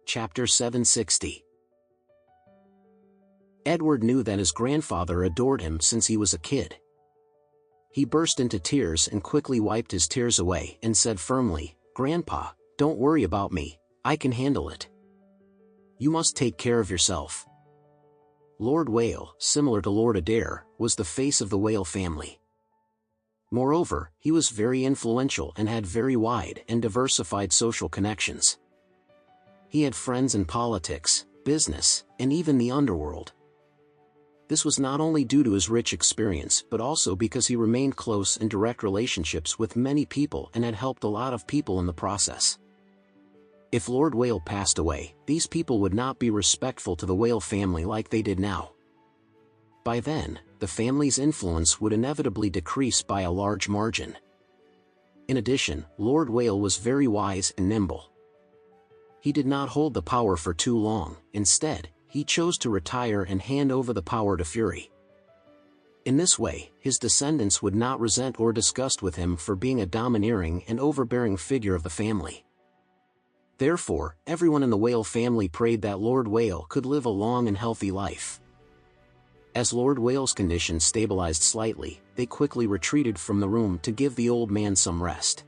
Chapter 760. Edward knew that his grandfather adored him since he was a kid. He burst into tears and quickly wiped his tears away and said firmly, "Grandpa, don't worry about me, I can handle it. You must take care of yourself." Lord Whale, similar to Lord Adair, was the face of the Whale family. Moreover, he was very influential and had very wide and diversified social connections. He had friends in politics, business, and even the underworld. This was not only due to his rich experience but also because he remained close in direct relationships with many people and had helped a lot of people in the process. If Lord Whale passed away, these people would not be respectful to the Whale family like they did now. By then, the family's influence would inevitably decrease by a large margin. In addition, Lord Whale was very wise and nimble. He did not hold the power for too long. Instead, he chose to retire and hand over the power to Fury. In this way, his descendants would not resent or disgust with him for being a domineering and overbearing figure of the family. Therefore, everyone in the Whale family prayed that Lord Whale could live a long and healthy life. As Lord Whale's condition stabilized slightly, they quickly retreated from the room to give the old man some rest.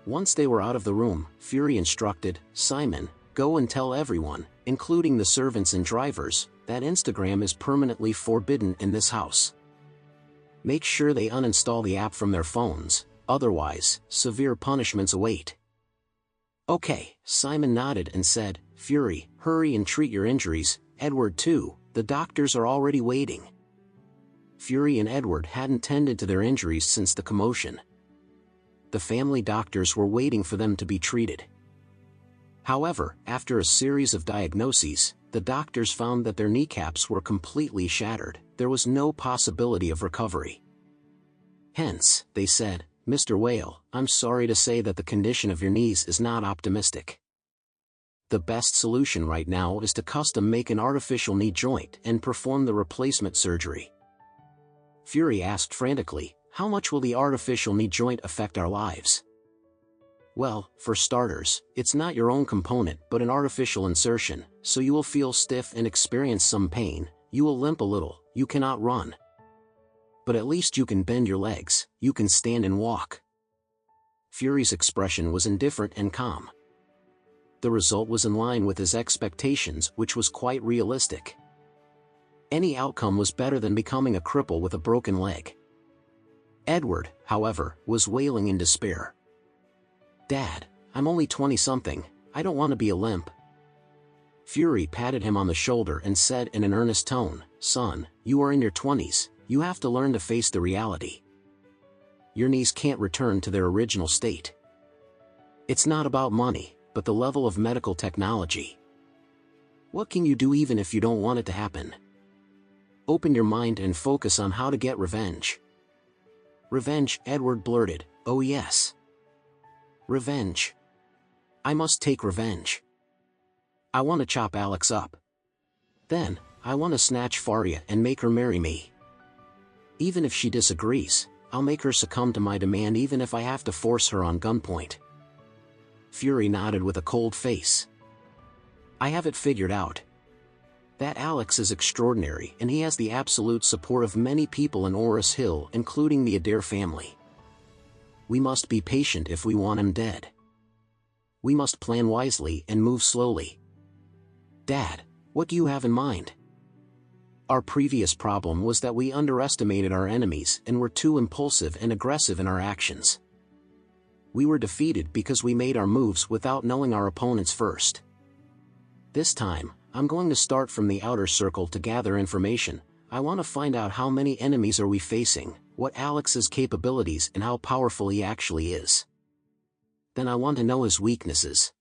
Once they were out of the room, Fury instructed, "Simon, go and tell everyone, including the servants and drivers, that Instagram is permanently forbidden in this house. Make sure they uninstall the app from their phones, otherwise, severe punishments await." "Okay," Simon nodded and said, "Fury, hurry and treat your injuries, Edward too, the doctors are already waiting." Fury and Edward hadn't tended to their injuries since the commotion. The family doctors were waiting for them to be treated. However, after a series of diagnoses, the doctors found that their kneecaps were completely shattered. There was no possibility of recovery. Hence, they said, "Mr. Whale, I'm sorry to say that the condition of your knees is not optimistic. The best solution right now is to custom make an artificial knee joint and perform the replacement surgery." Fury asked frantically, "How much will the artificial knee joint affect our lives?" "Well, for starters, it's not your own component but an artificial insertion, so you will feel stiff and experience some pain, you will limp a little, you cannot run. But at least you can bend your legs, you can stand and walk." Fury's expression was indifferent and calm. The result was in line with his expectations, which was quite realistic. Any outcome was better than becoming a cripple with a broken leg. Edward, however, was wailing in despair. "Dad, I'm only 20-something, I don't want to be a limp." Fury patted him on the shoulder and said in an earnest tone, "Son, you are in your 20s, you have to learn to face the reality. Your knees can't return to their original state. It's not about money, but the level of medical technology. What can you do even if you don't want it to happen? Open your mind and focus on how to get revenge." "Revenge," Edward blurted, "Oh yes. Revenge. I must take revenge. I want to chop Alex up. Then, I want to snatch Faria and make her marry me. Even if she disagrees, I'll make her succumb to my demand even if I have to force her on gunpoint." Fury nodded with a cold face. "I have it figured out. That Alex is extraordinary and he has the absolute support of many people in Oris Hill including the Adair family. We must be patient if we want him dead. We must plan wisely and move slowly. Dad, what do you have in mind?" "Our previous problem was that we underestimated our enemies and were too impulsive and aggressive in our actions. We were defeated because we made our moves without knowing our opponents first. This time, I'm going to start from the outer circle to gather information. I want to find out how many enemies are we facing, what Alex's capabilities and how powerful he actually is. Then I want to know his weaknesses.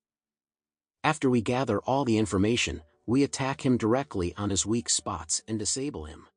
After we gather all the information, we attack him directly on his weak spots and disable him."